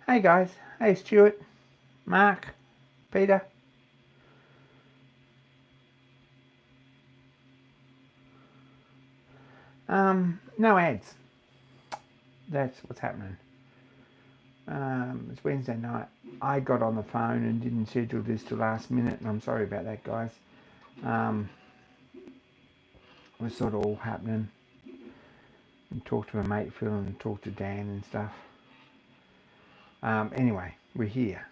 Hey guys, hey Stuart, Mark, Peter. No ads. That's what's happening. It's Wednesday night. I got on the phone and didn't schedule this till last minute, and I'm sorry about that, guys. It was sort of all happening. And talked to my mate Phil and talked to Dan and stuff. Anyway, we're here.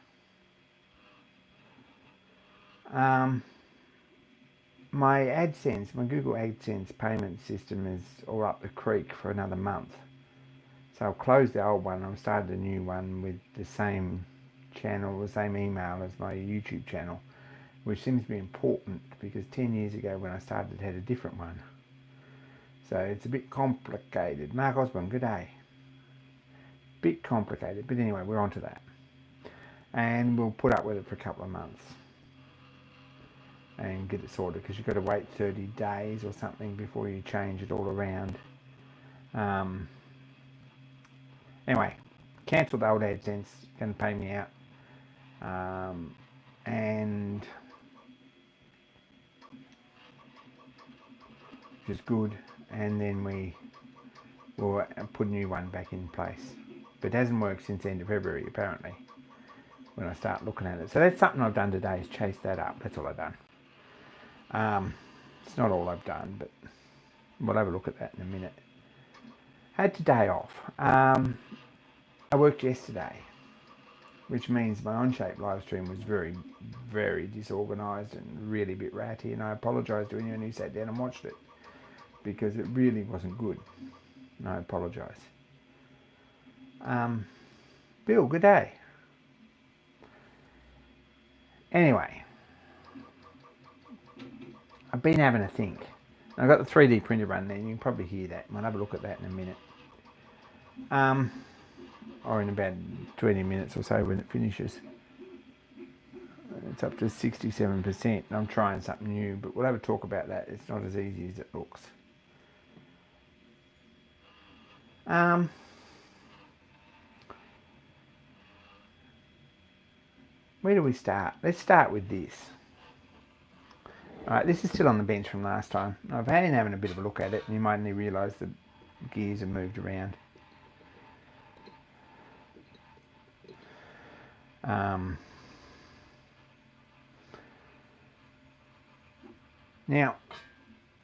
My AdSense, my Google AdSense payment system is all up the creek for another month. So I'll close the old one. I've started a new one with the same channel, the same email as my YouTube channel, which seems to be important because 10 years ago when I started it had a different one. So it's a bit complicated. Mark Osborne, good day. Bit complicated, but anyway, we're on to that. And we'll put up with it for a couple of months and get it sorted because you've got to wait 30 days or something before you change it all around. Anyway, cancelled the old AdSense, going to pay me out. And which is good. And then we will put a new one back in place. But it hasn't worked since the end of February, apparently, when I start looking at it. So that's something I've done today, is chase that up. That's all I've done. It's not all I've done, but we'll have a look at that in a minute. Had today off. I worked yesterday, which means my Onshape live stream was very, very disorganised and really a bit ratty, and I apologise to anyone who sat down and watched it because it really wasn't good. And I apologise. Bill, good day. Anyway, I've been having a think. I've got the 3D printer run there, and you can probably hear that. We'll have a look at that in a minute. Or in about 20 minutes or so when it finishes. It's up to 67%, and I'm trying something new, but we'll have a talk about that. It's not as easy as it looks. Where do we start? Let's start with this. Alright, this is still on the bench from last time. I've been having a bit of a look at it, and you might only realise the gears have moved around. Now,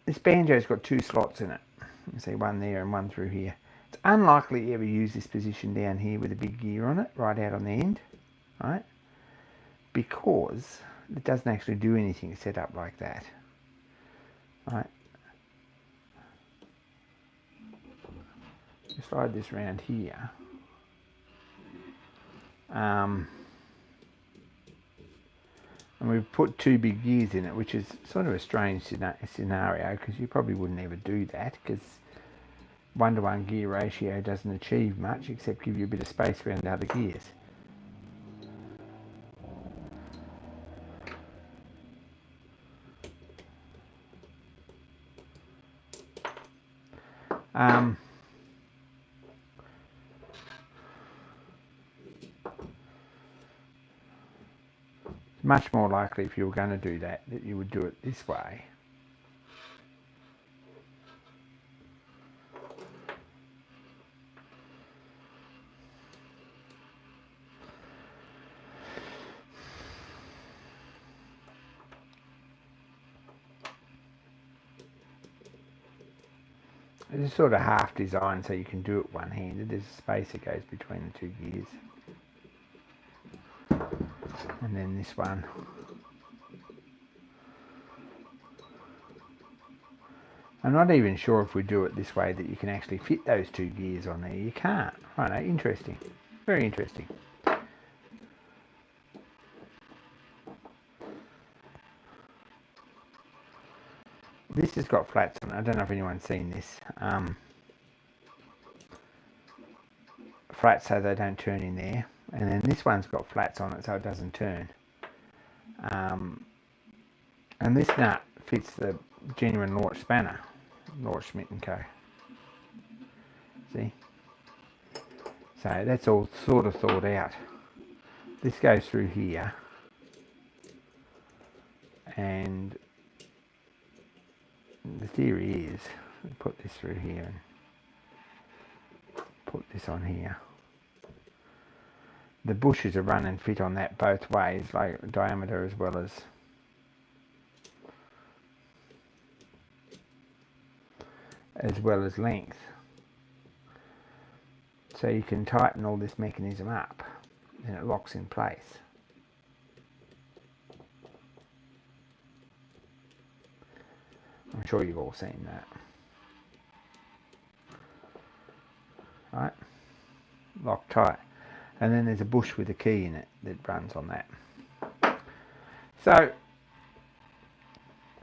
this banjo's got two slots in it. You see one there and one through here. It's unlikely you ever use this position down here with a big gear on it, right out on the end, right? Because it doesn't actually do anything set up like that, right? You slide this around here. And we've put two big gears in it, which is sort of a strange scenario because you probably wouldn't ever do that because 1-to-1 gear ratio doesn't achieve much except give you a bit of space around the other gears. Much more likely if you were going to do that you would do it this way. It's sort of half designed so you can do it one-handed. There's a space that goes between the two gears. And then this one. I'm not even sure if we do it this way that you can actually fit those two gears on there. You can't. Right, interesting. Very interesting. This has got flats on it. I don't know if anyone's seen this. Flats so they don't turn in there. And then this one's got flats on it so it doesn't turn. And this nut fits the genuine Lorch spanner, Lorch Schmidt & Co. See? So that's all sort of thought out. This goes through here, and the theory is we put this through here and put this on here. The bushes are run and fit on that both ways, like diameter as well as length. So you can tighten all this mechanism up and it locks in place. I'm sure you've all seen that. Right? Lock tight. And then there's a bush with a key in it that runs on that. So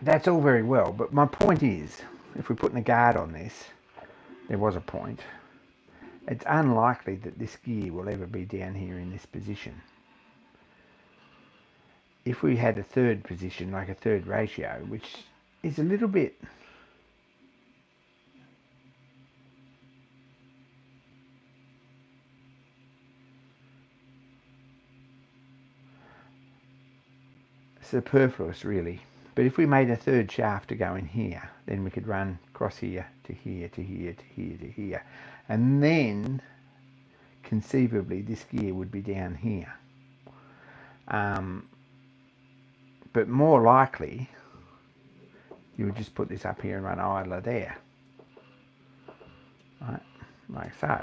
that's all very well, but my point is, if we're putting a guard on this, there was a point, it's unlikely that this gear will ever be down here in this position. If we had a third position, like a third ratio, which is a little bit superfluous really, but if we made a third shaft to go in here, then we could run across here to here to here to here to here, and then conceivably this gear would be down here. But more likely you would just put this up here and run idler there, right, like so.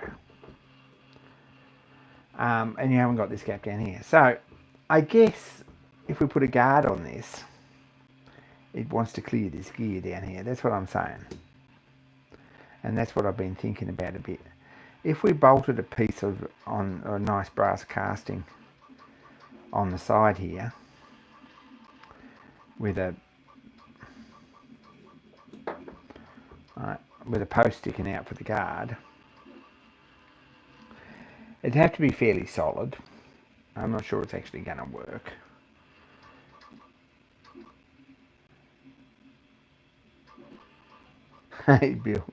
And you haven't got this gap down here. So I guess if we put a guard on this, it wants to clear this gear down here. That's what I'm saying. And that's what I've been thinking about a bit. If we bolted a piece of on a nice brass casting on the side here with a post sticking out for the guard, it'd have to be fairly solid. I'm not sure it's actually going to work. Hey Bill,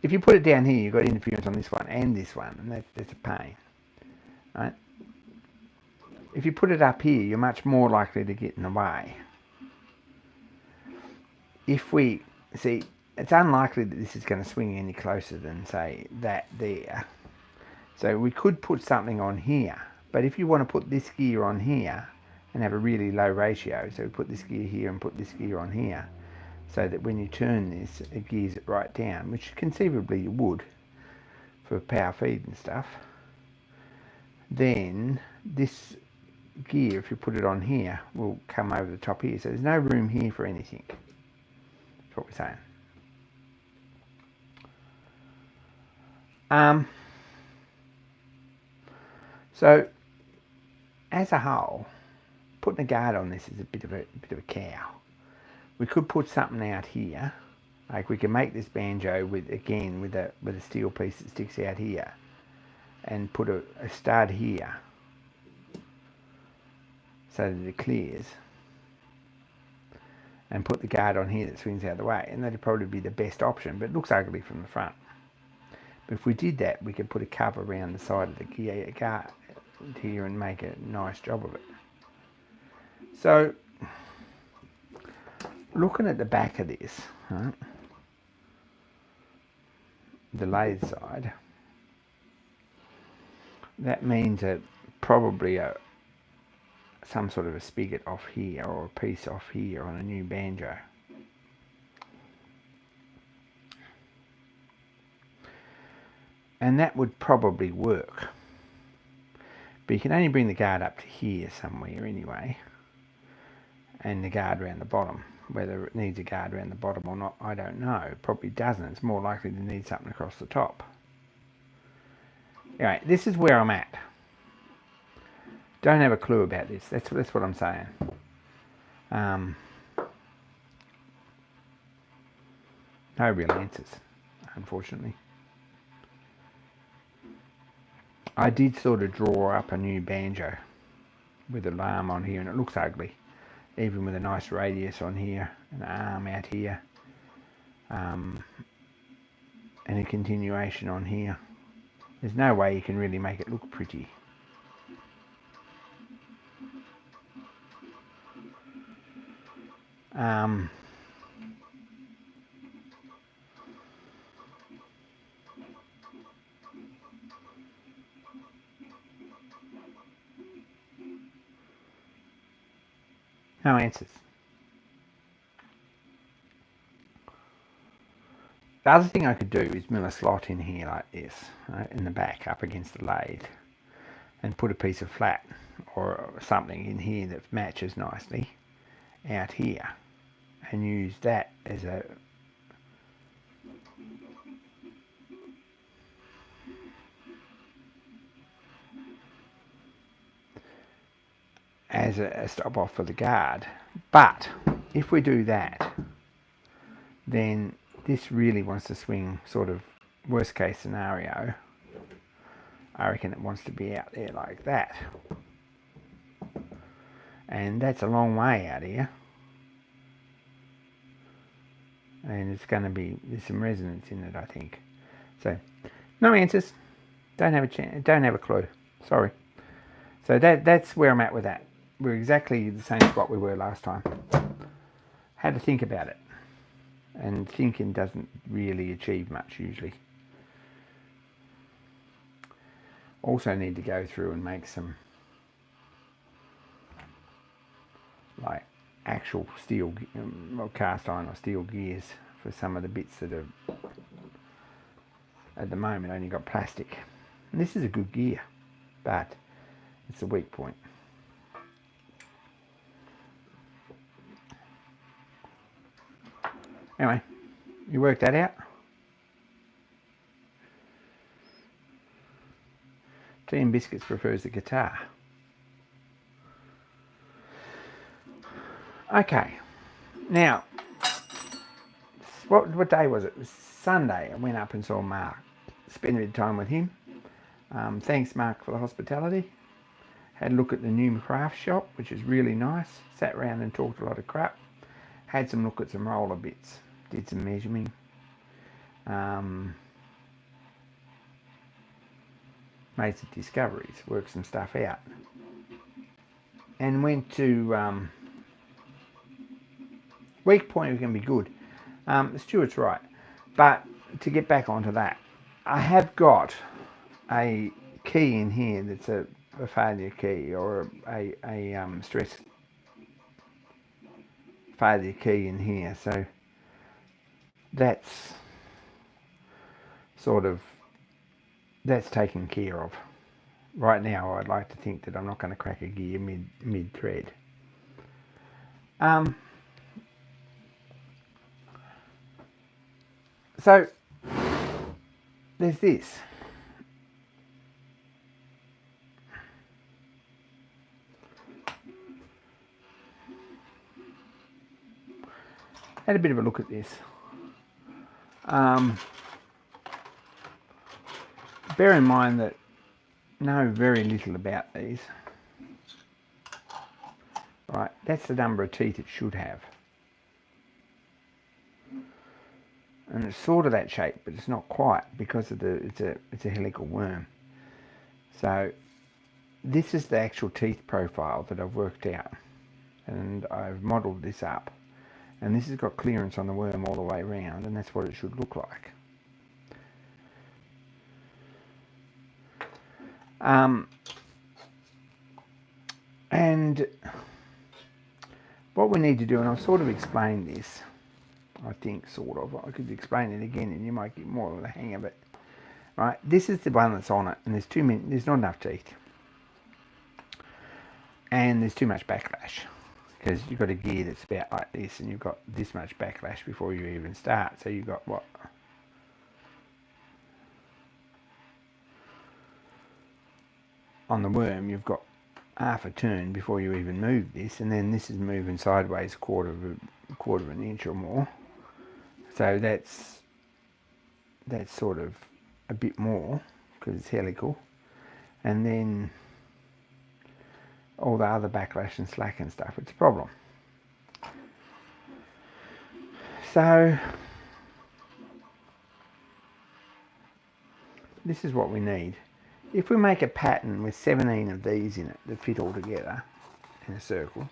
if you put it down here, you've got interference on this one and this one, and that's a pain, right? If you put it up here, you're much more likely to get in the way. If we see, it's unlikely that this is going to swing any closer than, say, that there. So we could put something on here, but if you want to put this gear on here and have a really low ratio, so we put this gear here and put this gear on here, so that when you turn this, it gears it right down, which conceivably you would for power feed and stuff, then this gear, if you put it on here, will come over the top here. So there's no room here for anything. That's what we're saying. So as a whole, putting a guard on this is a bit of a cow. We could put something out here, like we can make this banjo with a steel piece that sticks out here, and put a stud here so that it clears, and put the guard on here that swings out of the way, and that'd probably be the best option, but it looks ugly from the front. But if we did that, we could put a cover around the side of the gear guard here and make a nice job of it. So looking at the back of this, right, the lathe side, that means that probably some sort of a spigot off here or a piece off here on a new banjo. And that would probably work. But you can only bring the guard up to here somewhere anyway, and the guard around the bottom. Whether it needs a guard around the bottom or not, I don't know. It probably doesn't. It's more likely to need something across the top. Anyway, this is where I'm at. Don't have a clue about this. That's what I'm saying. No real answers, unfortunately. I did sort of draw up a new banjo with a arm on here, and it looks ugly, even with a nice radius on here, an arm out here, and a continuation on here, There's no way you can really make it look pretty. No answers. The other thing I could do is mill a slot in here like this, right, in the back up against the lathe, and put a piece of flat or something in here that matches nicely out here, and use that as a stop off for the guard. But if we do that, then this really wants to swing, sort of worst case scenario. I reckon it wants to be out there like that, and that's a long way out here, and it's going to be, there's some resonance in it, I think. So no answers, don't have a chance, don't have a clue, sorry. So that's where I'm at with that. We're exactly the same spot we were last time. Had to think about it, and thinking doesn't really achieve much usually. Also need to go through and make some like actual steel or cast iron or steel gears for some of the bits that are at the moment only got plastic. And this is a good gear, but it's a weak point. Anyway, you work that out. Tea and Biscuits prefers the guitar. Okay, now, what day was it? It was Sunday. I went up and saw Mark, spent a bit of time with him. Thanks, Mark, for the hospitality. Had a look at the new craft shop, which is really nice. Sat around and talked a lot of crap. Had some look at some roller bits. Did some measuring. Made some discoveries, worked some stuff out. And went to... weak point is going to be good. Stuart's right. But to get back onto that, I have got a key in here that's a failure key, or a stress failure key in here. So that's sort of, that's taken care of. Right now I'd like to think that I'm not going to crack a gear mid thread. So there's this. Had a bit of a look at this. Bear in mind that know very little about these. Right, that's the number of teeth it should have. And it's sort of that shape, but it's not quite, because of the it's a helical worm. So this is the actual teeth profile that I've worked out, and I've modelled this up, and this has got clearance on the worm all the way around, and that's what it should look like. And what we need to do, and I've sort of explained this, I think, sort of, I could explain it again and you might get more of the hang of it. Right, this is the one that's on it, and there's not enough teeth, and there's too much backlash, because you've got a gear that's about like this, and you've got this much backlash before you even start. So you've got what, on the worm, you've got half a turn before you even move this, and then this is moving sideways a quarter of an inch or more. So that's sort of a bit more, because it's helical, and then all the other backlash and slack and stuff, it's a problem. So this is what we need. If we make a pattern with 17 of these in it that fit all together in a circle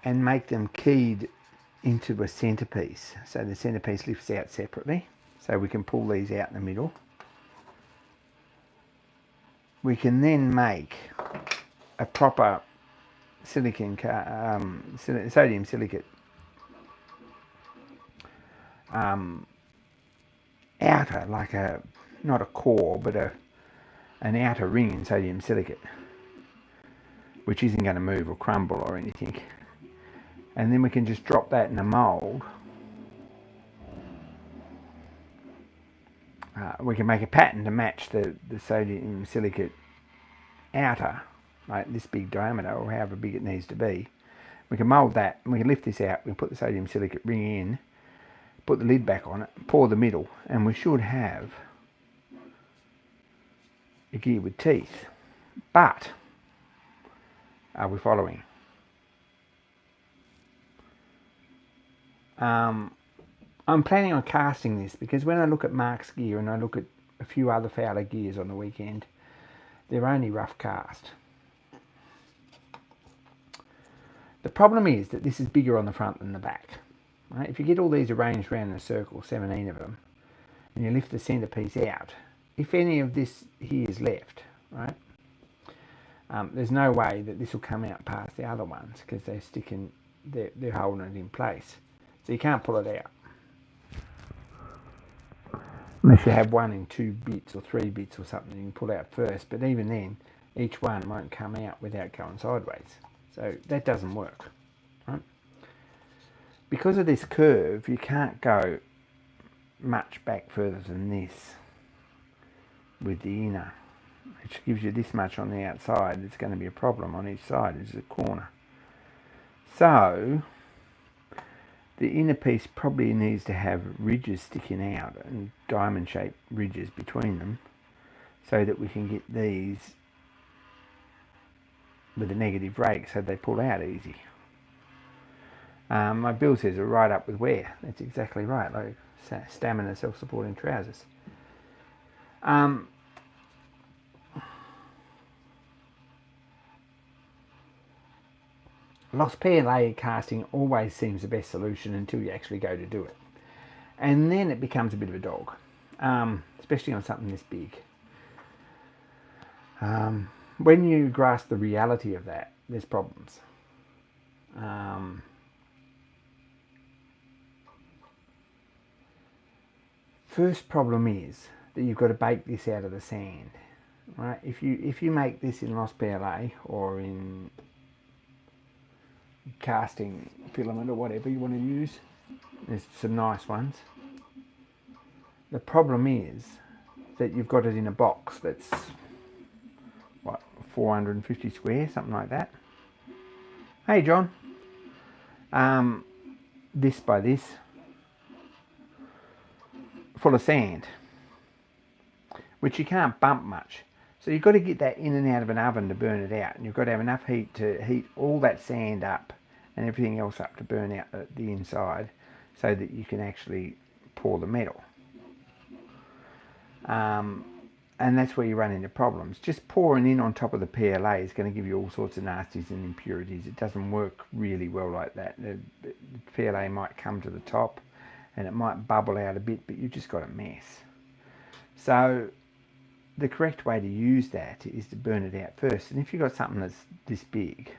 and make them keyed into a centerpiece, so the centerpiece lifts out separately, so we can pull these out in the middle, we can then make a proper sodium silicate outer, like not a core, but an outer ring in sodium silicate, which isn't going to move or crumble or anything. And then we can just drop that in a mould. We can make a pattern to match the sodium silicate outer, like this big diameter or however big it needs to be. We can mould that, and we can lift this out, we can put the sodium silicate ring in, put the lid back on it, pour the middle, and we should have a gear with teeth. But are we following? I'm planning on casting this because when I look at Mark's gear and I look at a few other Fowler gears on the weekend, they're only rough cast. The problem is that this is bigger on the front than the back. Right? If you get all these arranged around in a circle, 17 of them, and you lift the centerpiece out, if any of this here is left, right, there's no way that this will come out past the other ones because they're sticking, they're holding it in place. So you can't pull it out. Unless you have one in 2 bits or 3 bits or something you can pull out first, but even then each one won't come out without going sideways. So that doesn't work. Right? Because of this curve, you can't go much back further than this with the inner, which gives you this much on the outside. It's going to be a problem on each side, is a corner. So the inner piece probably needs to have ridges sticking out and diamond shaped ridges between them so that we can get these with a negative rake so they pull out easy. My bill says are right up with wear. That's exactly right, like stamina self-supporting trousers. Lost PLA casting always seems the best solution until you actually go to do it. And then it becomes a bit of a dog, especially on something this big. When you grasp the reality of that, there's problems. First problem is that you've got to bake this out of the sand. Right? If you make this in Lost PLA or in casting filament or whatever you want to use, there's some nice ones. The problem is that you've got it in a box that's what, 450 square, something like that. Hey John, this by this, full of sand, which you can't bump much. So you've got to get that in and out of an oven to burn it out, and you've got to have enough heat to heat all that sand up and everything else up to burn out the inside so that you can actually pour the metal. And that's where you run into problems. Just pouring in on top of the PLA is going to give you all sorts of nasties and impurities. It doesn't work really well like that. The PLA might come to the top and it might bubble out a bit, but you've just got a mess. So the correct way to use that is to burn it out first. And if you've got something that's this big,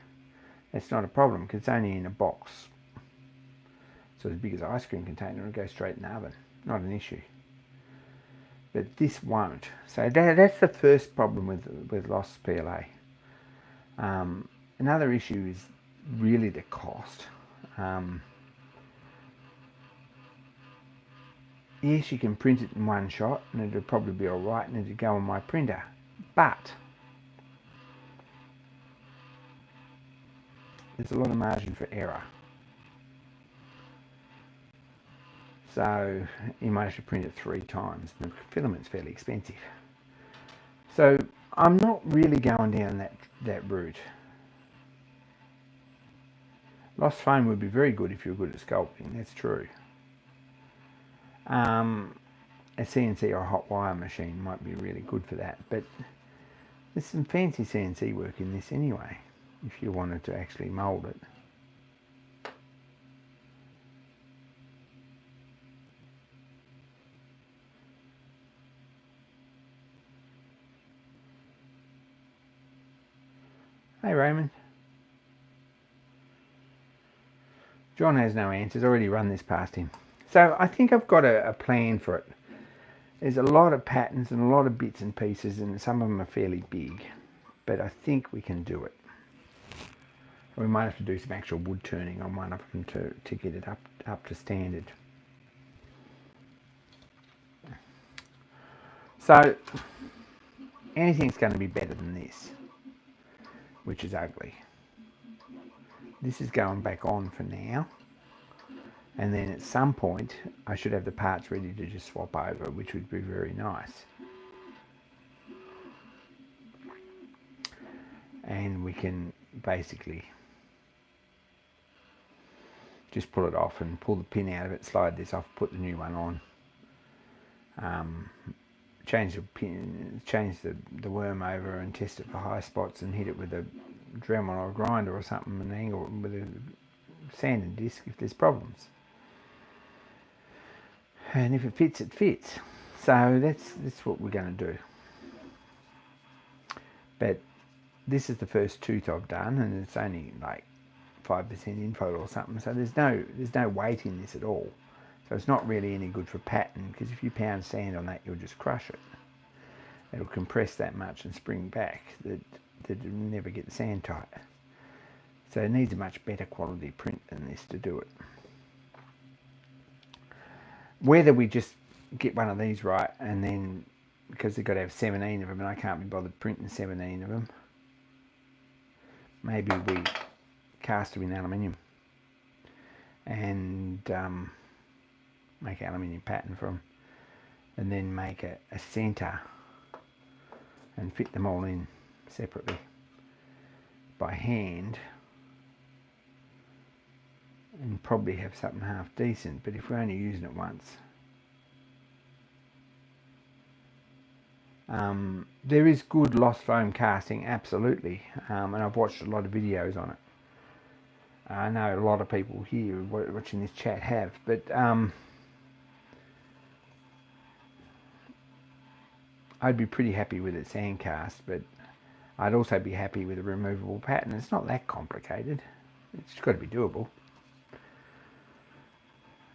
that's not a problem because it's only in a box. So as big as an ice cream container, it'll go straight in the oven. Not an issue. But this won't. So that's the first problem with Lost PLA. Another issue is really the cost. Yes, you can print it in one shot and it'll probably be alright and it'll go on my printer. But there's a lot of margin for error. So you might have to print it 3 times. The filament's fairly expensive. So I'm not really going down that route. Lost foam would be very good if you're good at sculpting, that's true. And a CNC or a hot wire machine might be really good for that, but there's some fancy CNC work in this anyway, if you wanted to actually mould it. Hey Raymond. John has no answers, already run this past him. So I think I've got a plan for it. There's a lot of patterns and a lot of bits and pieces, and some of them are fairly big, but I think we can do it. We might have to do some actual wood turning on one of them to get it up to standard. So anything's going to be better than this, which is ugly. This is going back on for now, and then at some point I should have the parts ready to just swap over, which would be very nice. And we can basically just pull it off and pull the pin out of it, slide this off, put the new one on, change the pin, change the worm over and test it for high spots and hit it with a Dremel or a grinder or something and angle it with a sanding disc if there's problems. And if it fits, it fits. So that's what we're going to do. But this is the first tooth I've done, and it's only like 5% info or something, so there's no weight in this at all. So it's not really any good for pattern, because if you pound sand on that, you'll just crush it. It'll compress that much and spring back that it'll never get the sand tight. So it needs a much better quality print than this to do it. Whether we just get one of these right, and then, because they've got to have 17 of them, and I can't be bothered printing 17 of them, maybe we cast them in aluminium and make an aluminium pattern for them, and then make a centre and fit them all in separately by hand, and probably have something half decent. But if we're only using it once, there is good lost foam casting, absolutely, and I've watched a lot of videos on it. I know a lot of people here watching this chat have, but I'd be pretty happy with it sand cast, but I'd also be happy with a removable pattern. It's not that complicated. It's got to be doable.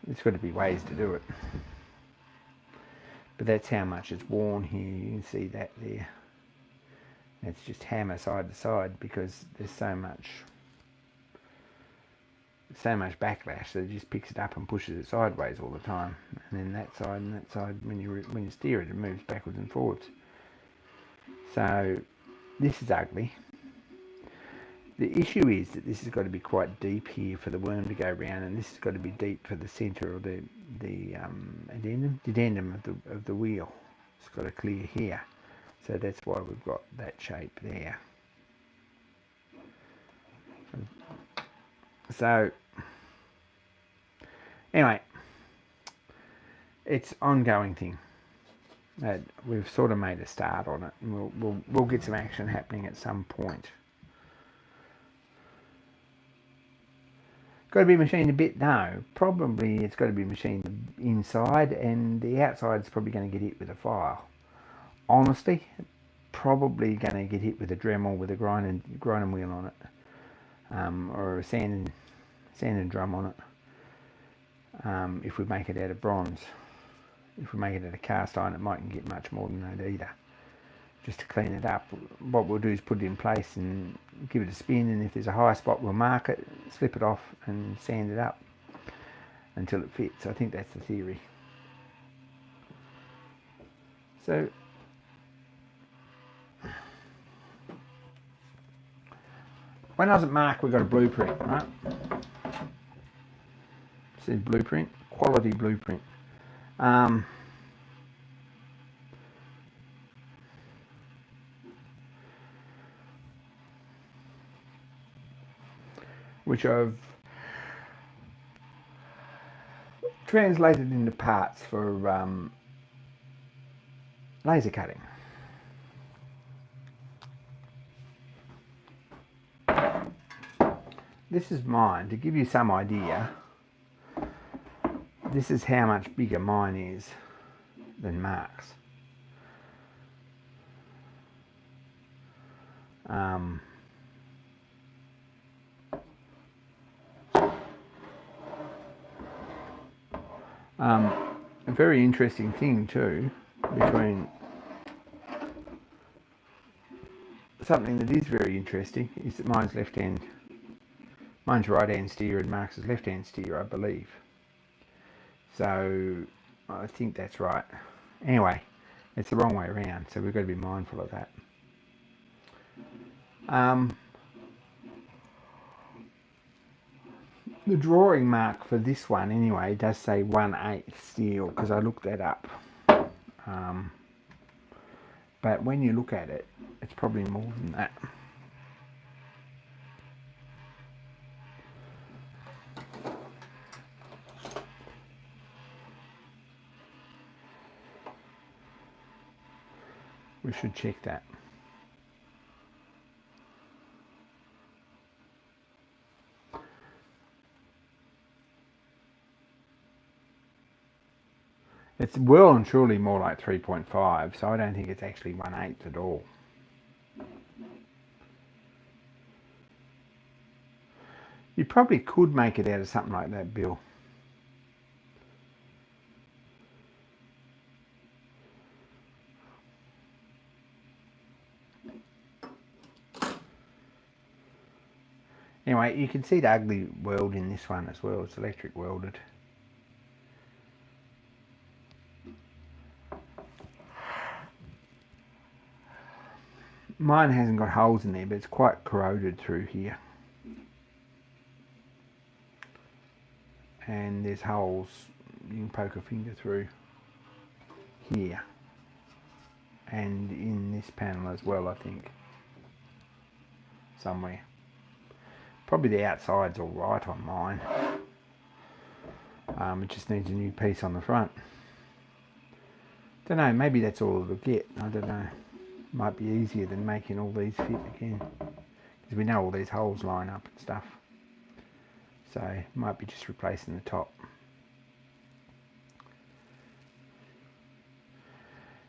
There's got to be ways to do it. But that's how much it's worn here. You can see that there. It's just hammer side to side because there's so much backlash that it just picks it up and pushes it sideways all the time. And then that side and that side, when you steer it, it moves backwards and forwards. So this is ugly. The issue is that this has got to be quite deep here for the worm to go round, and this has got to be deep for the centre or the addendum of the wheel. It's got to clear here, so that's why we've got that shape there. So anyway, it's an ongoing thing. We've sort of made a start on it, and we'll get some action happening at some point. Got to be machined a bit? No, probably it's got to be machined inside, and the outside's probably going to get hit with a file. Honestly, probably going to get hit with a Dremel with a grinding wheel on it, or a sand and drum on it. If we make it out of bronze, if we make it out of cast iron, it mightn't get much more than that either. Just to clean it up, what we'll do is put it in place and give it a spin, and if there's a high spot we'll mark it, slip it off and sand it up until it fits. I think that's the theory. So when I was at Mark, we got a blueprint, right? It said blueprint, quality blueprint. Which I've translated into parts for laser cutting. This is mine. To give you some idea, this is how much bigger mine is than Mark's. A very interesting thing too, between something that is very interesting is that mine's right hand steer and Mark's is left hand steer, I believe. So I think that's right. Anyway, it's the wrong way around, so we've got to be mindful of that. The drawing mark for this one anyway does say 1/8 steel, because I looked that up. But when you look at it, it's probably more than that. We should check that. It's well and truly more like 3.5, so I don't think it's actually 1/8 at all. You probably could make it out of something like that, Bill. Anyway, you can see the ugly weld in this one as well. It's electric welded. Mine hasn't got holes in there, but it's quite corroded through here. And there's holes you can poke a finger through here. And in this panel as well, I think. Somewhere. Probably the outside's all right on mine. It just needs a new piece on the front. Don't know, maybe that's all it'll get. I don't know. Might be easier than making all these fit again. Because we know all these holes line up and stuff. So, might be just replacing the top.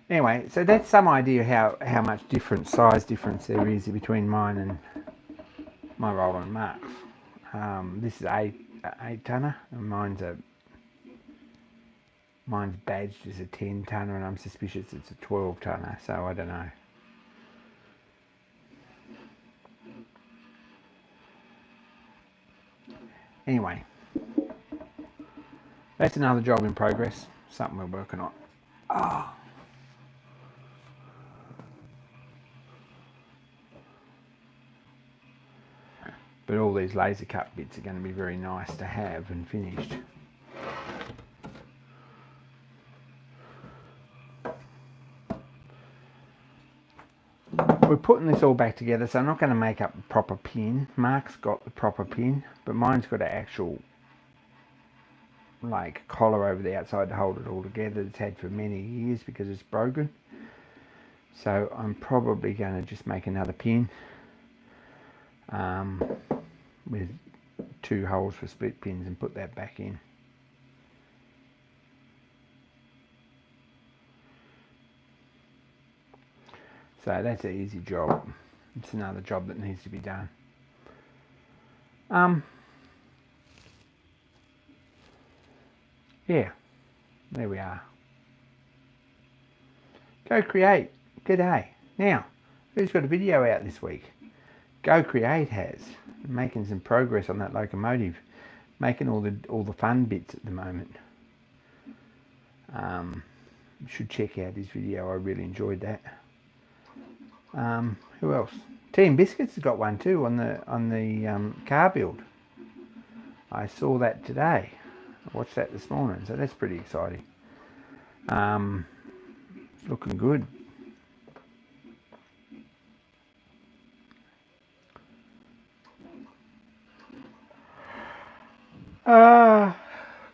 Anyway, so that's some idea how much size difference there is between mine and my roller and Mark's. This is a 8-tonner, and mine's badged as a 10-tonner, and I'm suspicious it's a 12-tonner, so I don't know. Anyway, that's another job in progress, something we're working on. Oh. But all these laser cut bits are going to be very nice to have and finished. We're putting this all back together, so I'm not going to make up a proper pin. Mark's got the proper pin, but mine's got an actual like collar over the outside to hold it all together. It's had for many years because it's broken. So I'm probably going to just make another pin. With 2 holes for split pins and put that back in. So that's an easy job. It's another job that needs to be done. Yeah, there we are. Go Create. G'day. Now, who's got a video out this week? Go Create has. Making some progress on that locomotive. Making all the fun bits at the moment. You should check out his video. I really enjoyed that. Who else? Team Biscuits has got one too on the car build. I saw that today. I watched that this morning, so that's pretty exciting. It's looking good.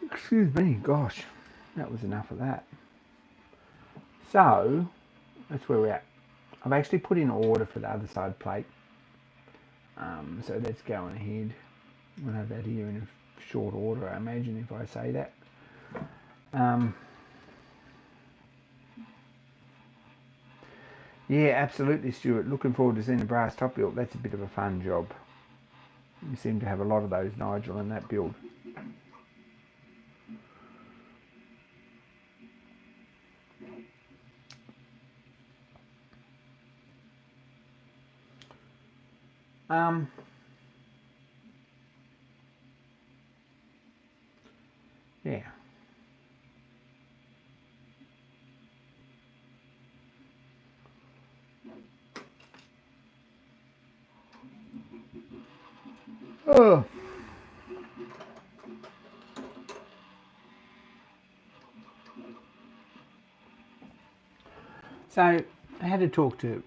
Excuse me, gosh, that was enough of that. So, that's where we're at. I've actually put in an order for the other side plate, so that's going ahead. We'll have that here in a short order, I imagine, if I say that. Yeah, absolutely, Stuart. Looking forward to seeing the brass top built. That's a bit of a fun job. You seem to have a lot of those, Nigel, in that build. Yeah. Oh. So I had to talk to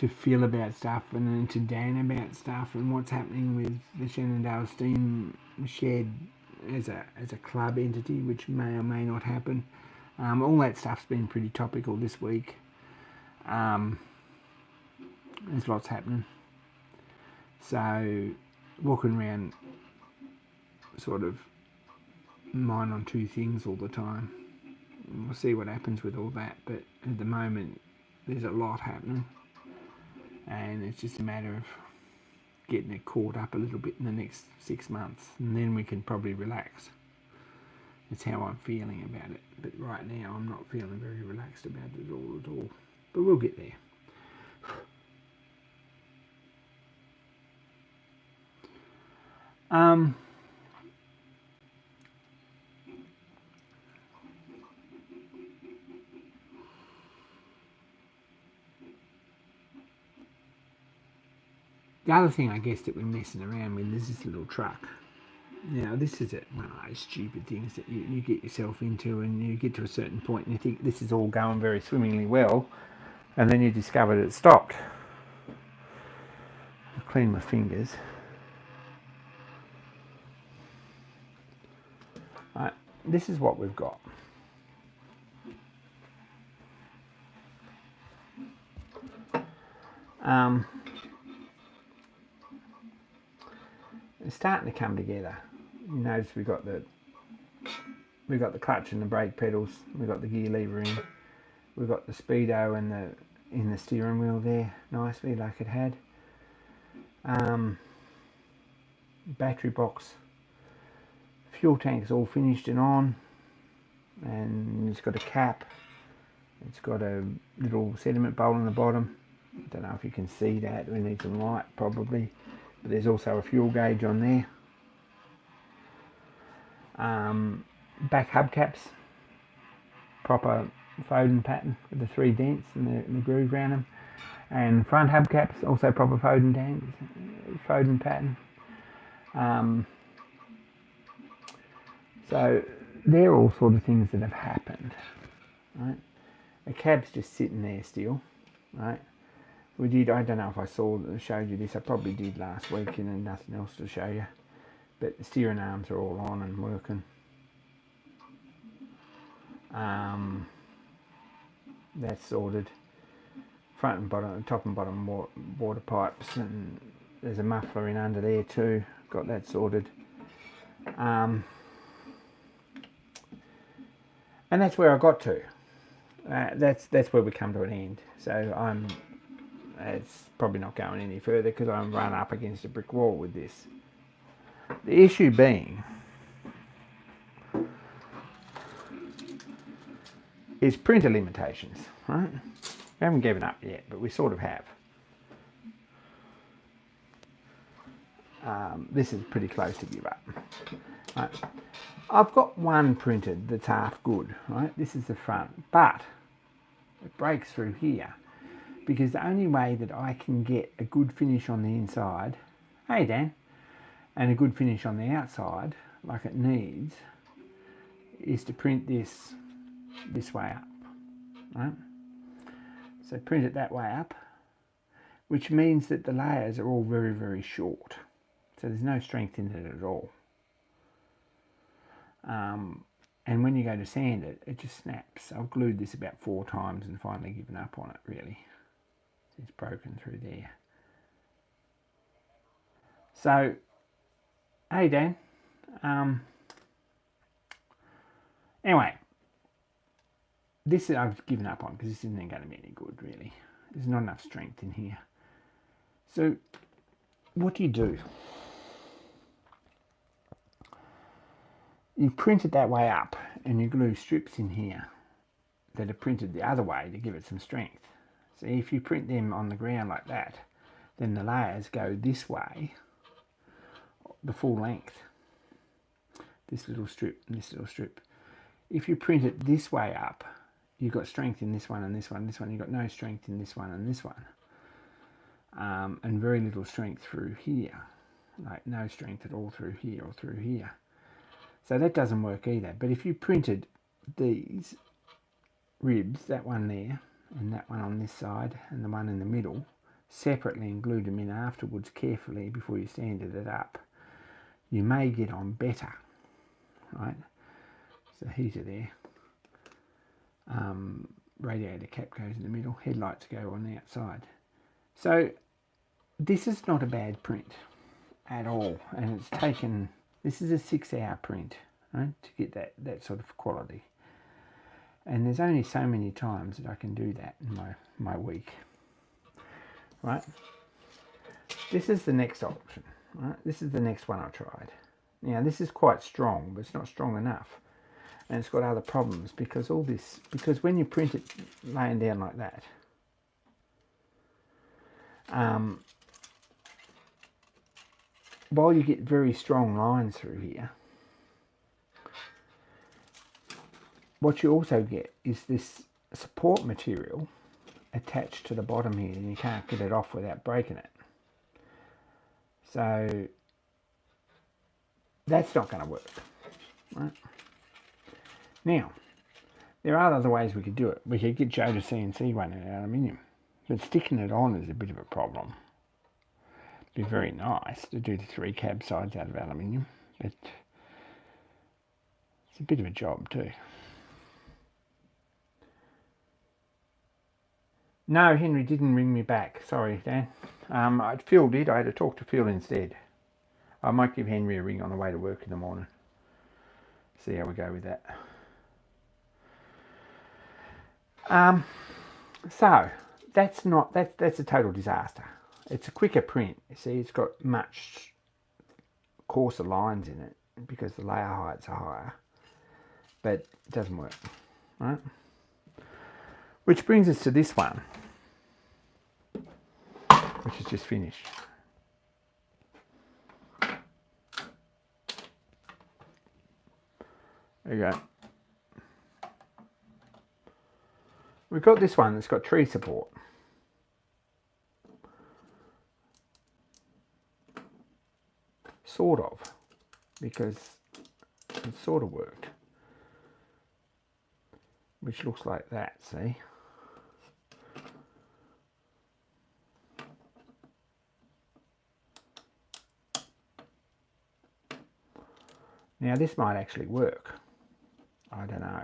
Phil about stuff, and then to Dan about stuff, and what's happening with the Shenandoah Steam Shed as a club entity, which may or may not happen. All that stuff's been pretty topical this week. There's lots happening. So walking around sort of mind on two things all the time. We'll see what happens with all that, but at the moment there's a lot happening, and it's just a matter of getting it caught up a little bit in the next 6 months, and then we can probably relax. That's how I'm feeling about it. But right now I'm not feeling very relaxed about it at all. But we'll get there. The other thing, I guess, that we're messing around with is this little truck. Now, this is one of those stupid things that you get yourself into, and you get to a certain point and you think this is all going very swimmingly well, and then you discover that it stopped. I'll clean my fingers. Right, this is what we've got. It's starting to come together. You notice we've got the clutch and the brake pedals. We've got the gear lever in. We've got the speedo and in the steering wheel there nicely, like it had. Battery box, fuel tank's all finished and on, and it's got a cap. It's got a little sediment bowl on the bottom. I don't know if you can see that. We need some light probably. But there's also a fuel gauge on there. Back hubcaps, proper Foden pattern with the 3 dents and the groove around them. And front hubcaps, also proper Foden pattern. So they're all sort of things that have happened, right? The cab's just sitting there still, right? We did, I don't know if I showed you this, I probably did last week, and then nothing else to show you. But the steering arms are all on and working. That's sorted. Front and bottom, top and bottom water pipes, and there's a muffler in under there too. Got that sorted. And that's where I got to. That's where we come to an end. So it's probably not going any further because I'm run up against a brick wall with this. The issue being is printer limitations, right? We haven't given up yet, but we sort of have. This is pretty close to give up. Right. I've got one printed that's half good, right? This is the front, but it breaks through here because the only way that I can get a good finish on the inside, hey Dan, and a good finish on the outside, like it needs, is to print this way up, right? So print it that way up, which means that the layers are all very, very short. So there's no strength in it at all. and when you go to sand it, it just snaps. I've glued this about 4 times and finally given up on it, really. It's broken through there. So, hey Dan, anyway, this I've given up on because this isn't going to be any good, really. There's not enough strength in here. So, what do? You print it that way up, and you glue strips in here that are printed the other way to give it some strength. See, if you print them on the ground like that, then the layers go this way, the full length. This little strip and this little strip. If you print it this way up, you've got strength in this one and this one and this one. You've got no strength in this one and this one. And very little strength through here. Like no strength at all through here or through here. So that doesn't work either. But if you printed these ribs, that one there, and that one on this side, and the one in the middle, separately and glued them in afterwards carefully before you sanded it up, you may get on better, right? So heater there. Radiator cap goes in the middle, headlights go on the outside. So this is not a bad print at all, and it's taken, this is a 6-hour print, right, to get that sort of quality. And there's only so many times that I can do that in my week, right? This is the next option, right? This is the next one I tried. Now this is quite strong, but it's not strong enough. And it's got other problems because because when you print it laying down like that, while you get very strong lines through here, what you also get is this support material attached to the bottom here, and you can't get it off without breaking it. So that's not going to work, right? Now, there are other ways we could do it. We could get Joe to CNC one in aluminium, but sticking it on is a bit of a problem. It'd be very nice to do the 3 cab sides out of aluminium, but it's a bit of a job too. No, Henry didn't ring me back. Sorry, Dan. Phil did. I had to talk to Phil instead. I might give Henry a ring on the way to work in the morning. See how we go with that. So that's a total disaster. It's a quicker print. You see, it's got much coarser lines in it because the layer heights are higher, but it doesn't work, right? Which brings us to this one, which is just finished. There you go. We've got this one that's got tree support. Sort of, because it sort of worked. Which looks like that, see? Now this might actually work. I don't know.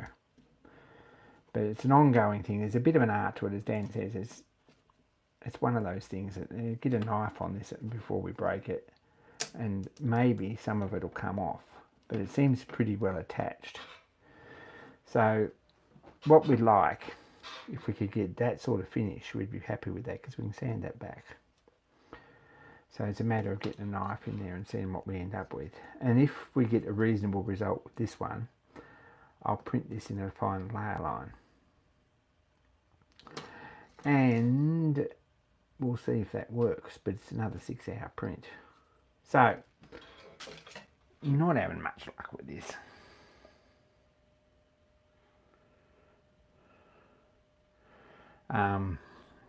But it's an ongoing thing. There's a bit of an art to it, as Dan says. It's one of those things that get a knife on this before we break it, and maybe some of it will come off. But it seems pretty well attached. So what we'd like, if we could get that sort of finish, we'd be happy with that because we can sand that back. So it's a matter of getting a knife in there and seeing what we end up with. And if we get a reasonable result with this one, I'll print this in a fine layer line. And we'll see if that works, but it's another 6-hour print. So, not having much luck with this.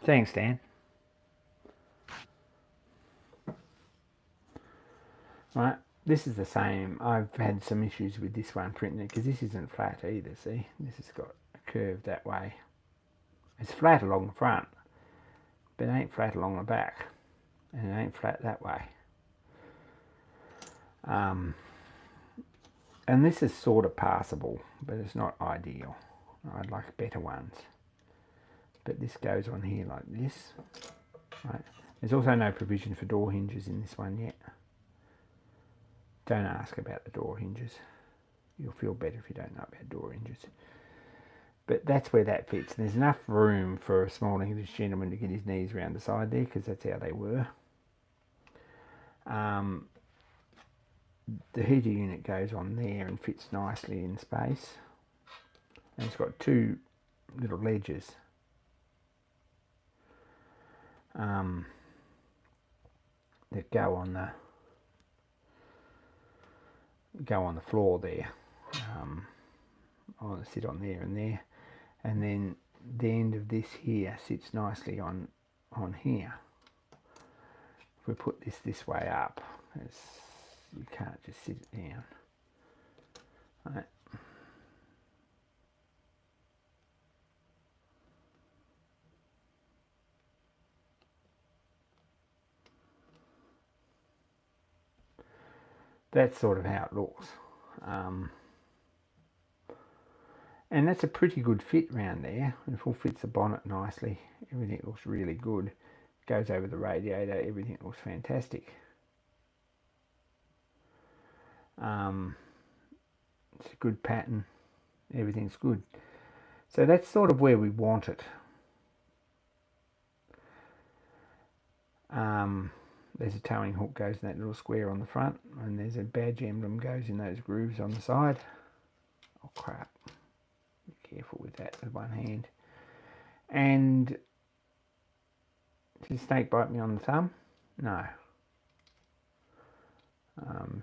Thanks, Dan. Right, this is the same. I've had some issues with this one printing it because this isn't flat either, see? This has got a curve that way. It's flat along the front, but it ain't flat along the back, and it ain't flat that way. And this is sort of passable, but it's not ideal. I'd like better ones. But this goes on here like this. Right. There's also no provision for door hinges in this one yet. Don't ask about the door hinges. You'll feel better if you don't know about door hinges. But that's where that fits. And there's enough room for a small English gentleman to get his knees around the side there, because that's how they were. The heater unit goes on there and fits nicely in space. And it's got two little ledges that go on the floor there. I want to sit on there and there, and then the end of this here sits nicely on here. If we put this way up, you can't just sit it down. Right. That's sort of how it looks. And that's a pretty good fit round there. It all fits the bonnet nicely. Everything looks really good. Goes over the radiator. Everything looks fantastic. It's a good pattern. Everything's good. So that's sort of where we want it. There's a towing hook goes in that little square on the front, and there's a badge emblem goes in those grooves on the side. Oh crap. Be careful with that with one hand. And did the snake bite me on the thumb? No.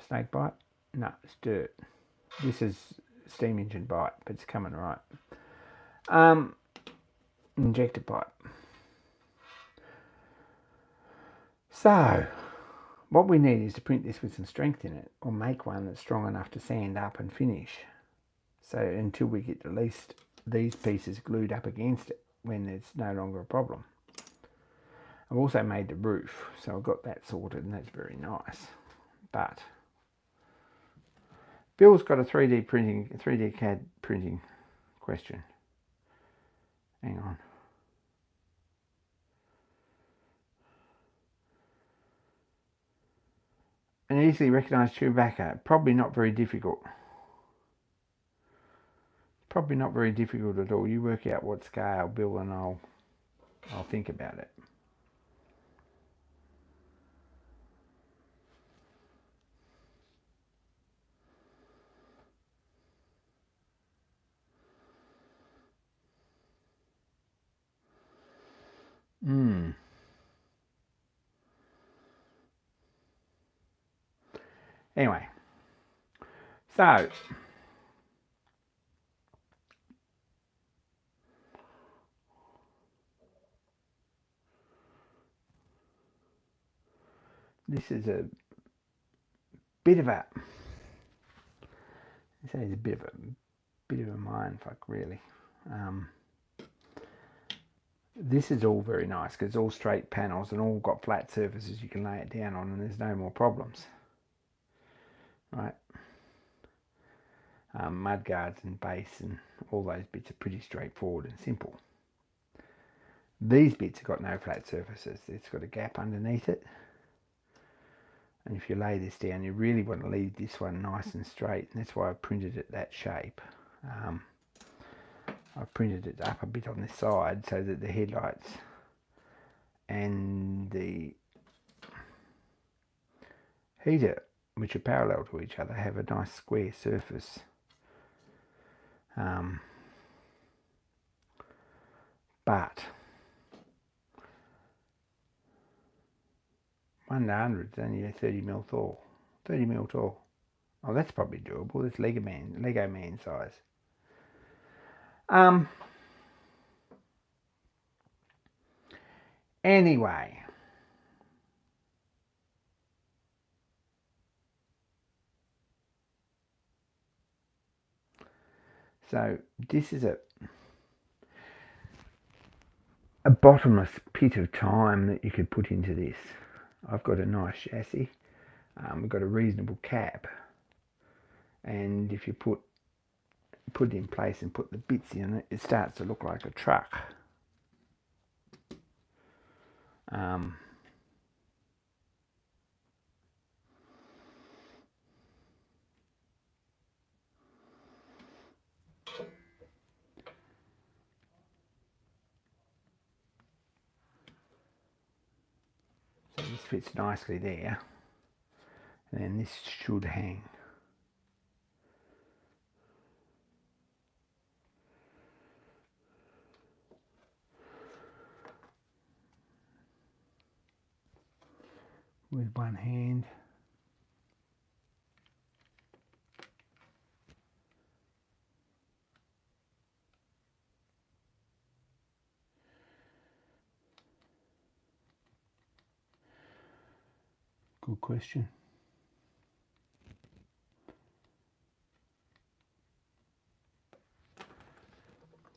Snake bite? No, it's dirt. This is steam engine bite, but it's coming right. Injector pipe. So, what we need is to print this with some strength in it, or make one that's strong enough to sand up and finish. So until we get at least these pieces glued up against it, when it's no longer a problem. I've also made the roof, so I've got that sorted, and that's very nice. But Bill's got a 3D CAD printing question. Hang on. An easily recognised Chewbacca. Probably not very difficult. Probably not very difficult at all. You work out what scale, Bill, and I'll think about it. Anyway, so this is a bit of a mindfuck, really. This is all very nice because it's all straight panels and all got flat surfaces you can lay it down on, and there's no more problems. Right, mud guards and base and all those bits are pretty straightforward and simple. These bits have got no flat surfaces. It's got a gap underneath it, and if you lay this down, you really want to leave this one nice and straight, and that's why I printed it that shape. I printed it up a bit on this side so that the headlights and the heater, which are parallel to each other, have a nice square surface. But 1 to 100 is only a 30mm tall. 30mm tall. Oh, that's probably doable. That's Lego man size. Anyway. So this is a bottomless pit of time that you could put into this. I've got a nice chassis. We've got a reasonable cab. and if you put it in place and put the bits in it, it starts to look like a truck. So this fits nicely there, and then this should hang. With one hand. Good question.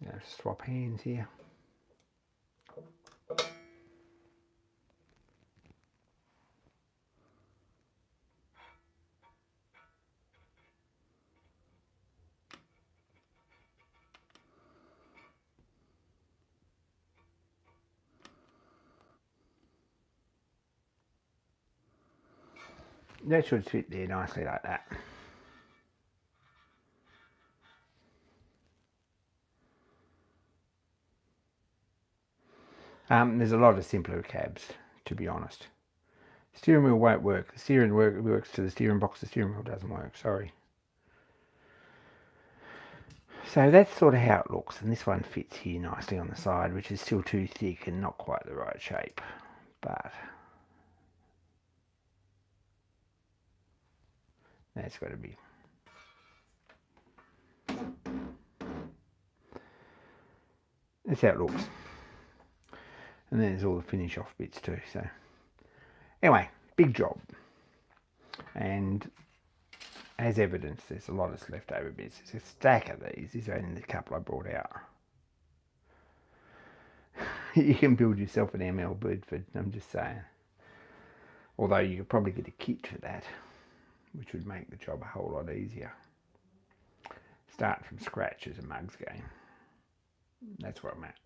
Now swap hands here. That should fit there nicely like that. There's a lot of simpler cabs, to be honest. Steering wheel won't work. The steering works to the steering box. The steering wheel doesn't work, sorry. So that's sort of how it looks, and this one fits here nicely on the side, which is still too thick and not quite the right shape, but that's got to be. That's how it looks. And then there's all the finish off bits too. So anyway, big job. And as evidence, there's a lot of leftover bits. There's a stack of these. These are only the couple I brought out. You can build yourself an ML Birdford, I'm just saying. Although you could probably get a kit for that, which would make the job a whole lot easier. Start from scratch is a mugs game. That's where I'm at.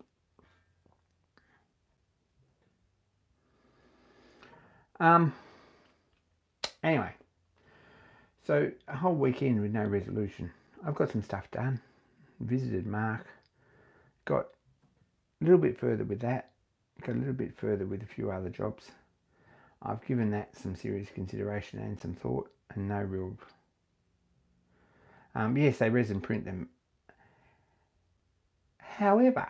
Anyway, so a whole weekend with no resolution. I've got some stuff done. Visited Mark. Got a little bit further with that. Got a little bit further with a few other jobs. I've given that some serious consideration and some thought, and no real. Yes, they resin print them. However,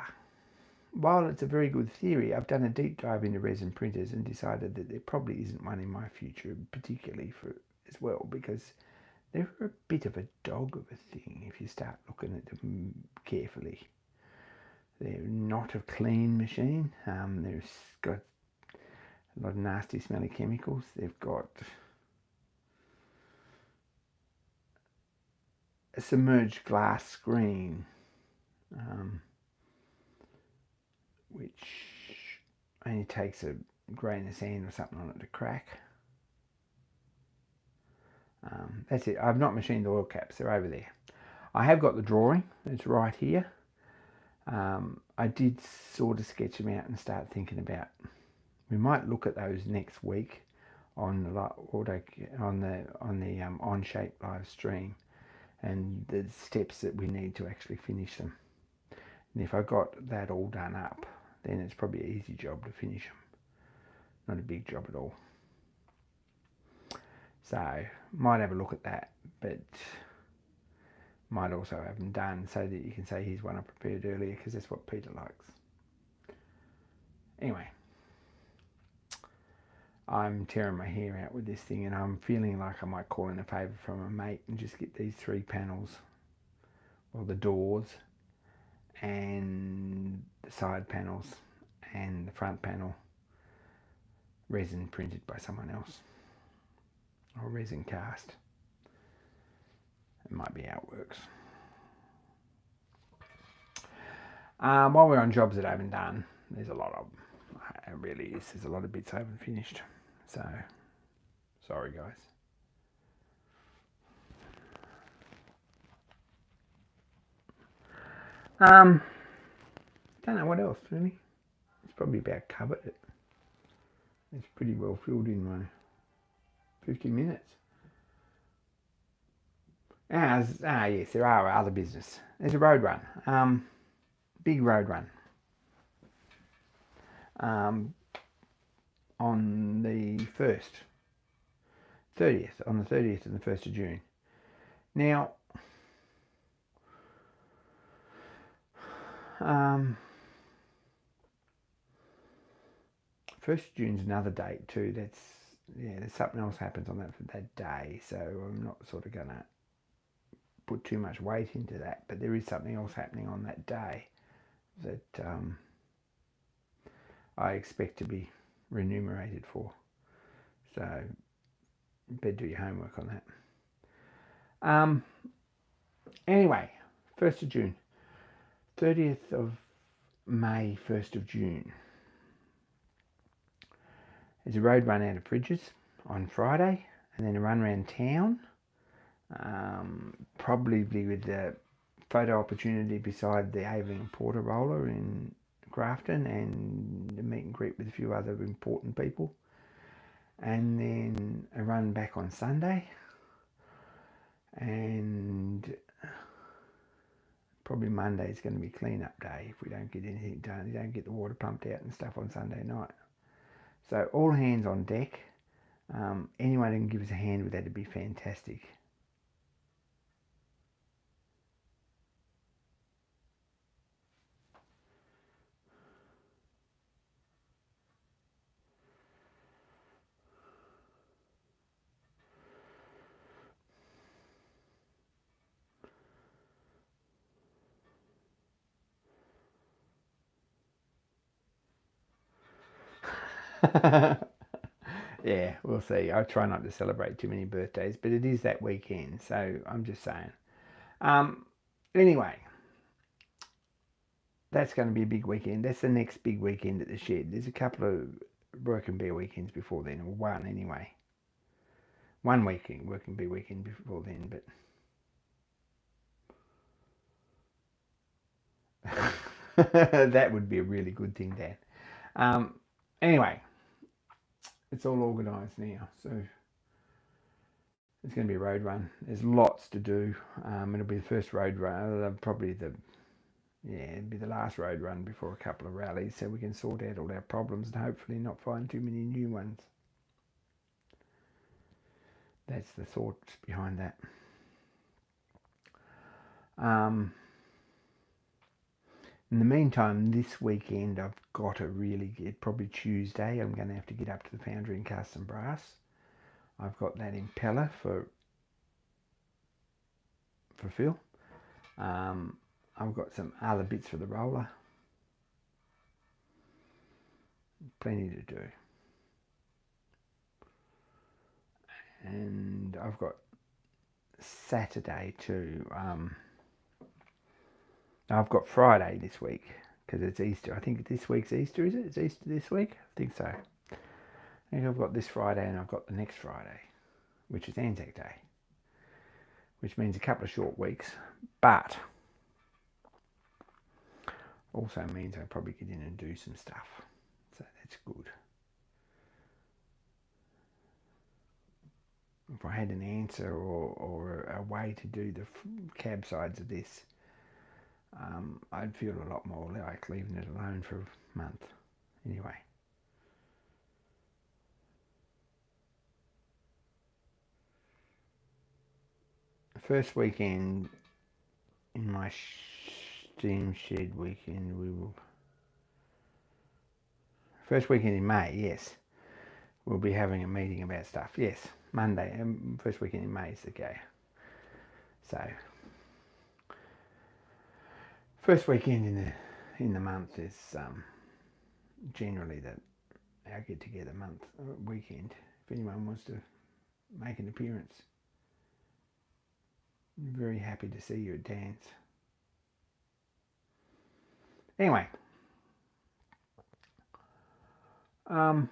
while it's a very good theory, I've done a deep dive into resin printers and decided that there probably isn't one in my future, particularly for as well, because they're a bit of a dog of a thing if you start looking at them carefully. They're not a clean machine. They've got a lot of nasty smelly chemicals. They've got a submerged glass screen, which only takes a grain of sand or something on it to crack. That's it. I've not machined the oil caps. They're over there. I have got the drawing. It's right here. I did sort of sketch them out and start thinking about. We might look at those next week on the OnShape live stream, and the steps that we need to actually finish them. And if I got that all done up, then it's probably an easy job to finish them. Not a big job at all. So might have a look at that, but might also have them done so that you can say here's one I prepared earlier, because that's what Peter likes. Anyway, I'm tearing my hair out with this thing, and I'm feeling like I might call in a favour from a mate and just get these 3 panels, well, the doors and the side panels and the front panel resin printed by someone else, or resin cast. It might be how it works. While we're on jobs that I haven't done, there's a lot of them. It really is. There's a lot of bits I haven't finished. So, sorry guys. Don't know what else really. It's probably about covered it. It's pretty well filled in my 50 minutes. Yes, there are other business. There's a road run. Big road run. On the 30th and the 1st of June. Now, 1st of June's another date too. There's something else happens on that day, so I'm not sort of gonna put too much weight into that. But there is something else happening on that day that I expect to be remunerated for. So, better do your homework on that. Anyway, 1st of June, 30th of May, 1st of June. There's a road run out of Bridges on Friday, and then a run around town, probably with the photo opportunity beside the Aveling Porter roller in Grafton, and a meet and greet with a few other important people, and then a run back on Sunday, and probably Monday is going to be clean-up day if we don't get anything done. You don't get the water pumped out and stuff on Sunday night. So all hands on deck. Anyone who can give us a hand with that would be fantastic. Yeah, we'll see. I try not to celebrate too many birthdays, but it is that weekend, so I'm just saying. Anyway, that's going to be a big weekend. That's the next big weekend at the shed. There's a couple of work and bear weekends before then, or one anyway. One weekend, work and bear weekend before then, but that would be a really good thing, Dan. Anyway, it's all organised now, so it's going to be a road run. There's lots to do. It'll be the first road run, probably it'll be the last road run before a couple of rallies, so we can sort out all our problems and hopefully not find too many new ones. That's the thoughts behind that. In the meantime, this weekend I've got to really get, probably Tuesday, I'm going to have to get up to the foundry and cast some brass. I've got that impeller for Phil. I've got some other bits for the roller. Plenty to do. And I've got Saturday too. I've got Friday this week because it's Easter. I think this week's Easter, is it? It's Easter this week? I think so. I think I've got this Friday and I've got the next Friday, which is Anzac Day, which means a couple of short weeks, but also means I'll probably get in and do some stuff. So that's good. If I had an answer or a way to do the cab sides of this, I'd feel a lot more like leaving it alone for a month. Anyway. First weekend in my steam shed weekend, first weekend in May, yes, we'll be having a meeting about stuff. Yes, Monday, first weekend in May is the go. So, first weekend in the month is generally our get together month weekend. If anyone wants to make an appearance, I'm very happy to see you at Dan's. Anyway, there's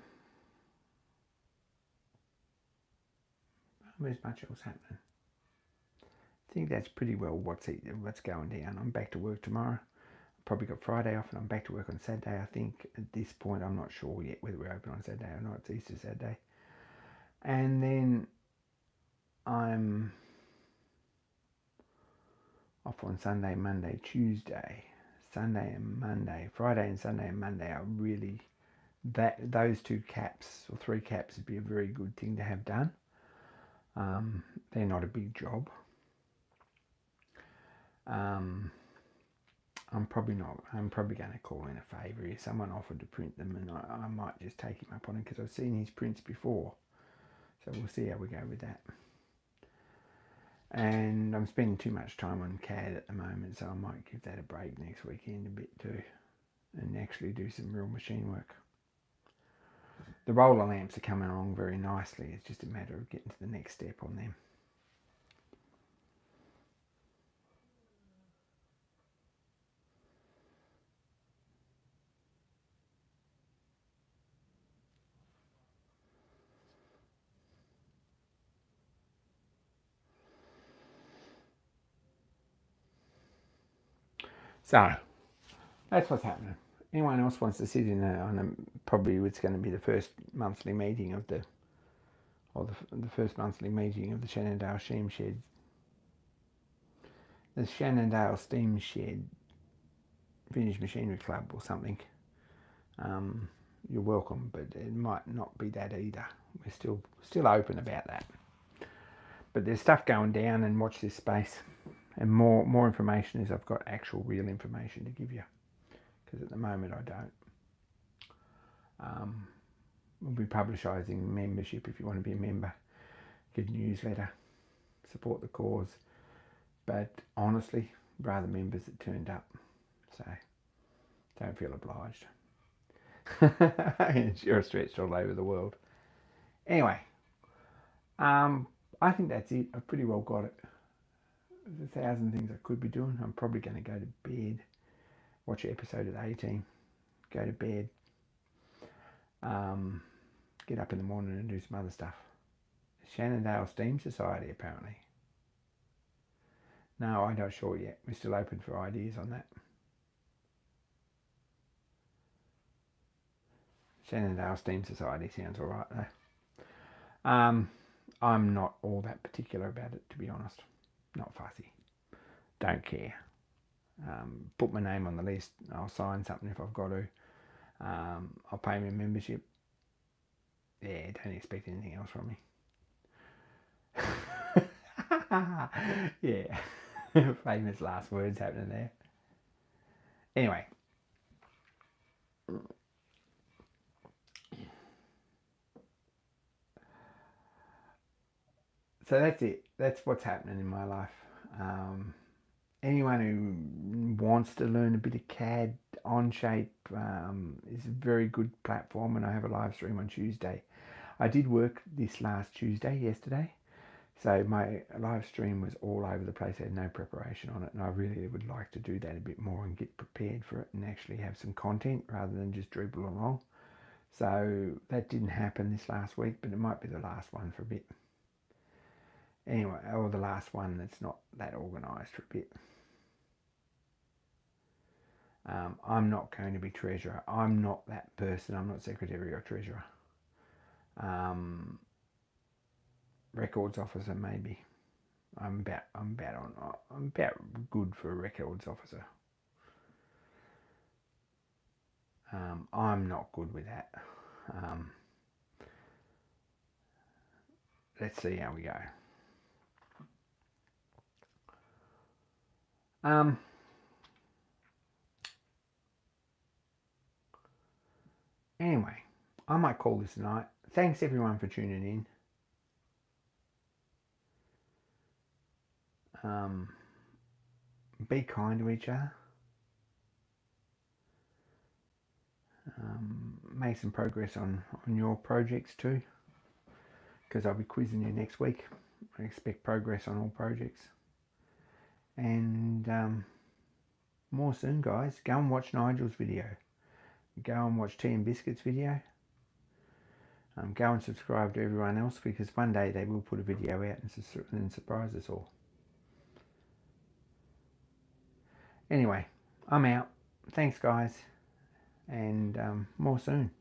much else happening. I think that's pretty well what's going down. I'm back to work tomorrow. probably got Friday off, and I'm back to work on Saturday. I think at this point I'm not sure yet whether we're open on Saturday or not. It's Easter Saturday. And then I'm off on Sunday, Monday, Tuesday, Sunday and Monday. Friday and Sunday and Monday are really, those 2 caps or 3 caps would be a very good thing to have done. They're not a big job. I'm probably going to call in a favour here. Someone offered to print them, and I might just take him up on it because I've seen his prints before. So we'll see how we go with that. And I'm spending too much time on CAD at the moment, so I might give that a break next weekend a bit too, and actually do some real machine work. The roller lamps are coming along very nicely. It's just a matter of getting to the next step on them. So that's what's happening. Anyone else wants to sit in probably it's going to be the first monthly meeting of the first monthly meeting of the Shannondale Steam Shed. The Shannondale Steam Shed Vintage Machinery Club or something. You're welcome, but it might not be that either. We're still open about that. But there's stuff going down, and watch this space. And more information is I've got actual real information to give you, because at the moment I don't. We'll be publicising membership if you want to be a member. Get a newsletter, support the cause. But honestly, rather members that turned up. So don't feel obliged. You're stretched all over the world. Anyway, I think that's it. I've pretty well got it. There's 1,000 things I could be doing. I'm probably going to go to bed, watch episode at 18, go to bed, get up in the morning and do some other stuff. Shannondale Steam Society, apparently. No, I'm not sure yet. We're still open for ideas on that. Shannondale Steam Society sounds alright though. I'm not all that particular about it, to be honest. Not fussy. Don't care. Put my name on the list. I'll sign something if I've got to. I'll pay my membership. Yeah, don't expect anything else from me. Yeah. Famous last words happening there. Anyway. So that's it. That's what's happening in my life. Anyone who wants to learn a bit of CAD, Onshape is a very good platform, and I have a live stream on Tuesday. I did work this last Tuesday, yesterday, so my live stream was all over the place. I had no preparation on it, and I really would like to do that a bit more and get prepared for it and actually have some content rather than just dribble along. So that didn't happen this last week, but it might be the last one for a bit. Anyway, or the last one that's not that organised for a bit. I'm not going to be treasurer. I'm not that person. I'm not secretary or treasurer. Records officer, maybe. I'm about good for a records officer. I'm not good with that. Let's see how we go. Anyway, I might call this a night. Thanks everyone for tuning in. Be kind to each other. Make some progress on your projects too, because I'll be quizzing you next week. I expect progress on all projects. And more soon, guys. Go and watch Nigel's video. Go and watch Tea and Biscuits video. Go and subscribe to everyone else, because one day they will put a video out and surprise us all. Anyway, I'm out. thanks guys, and more soon.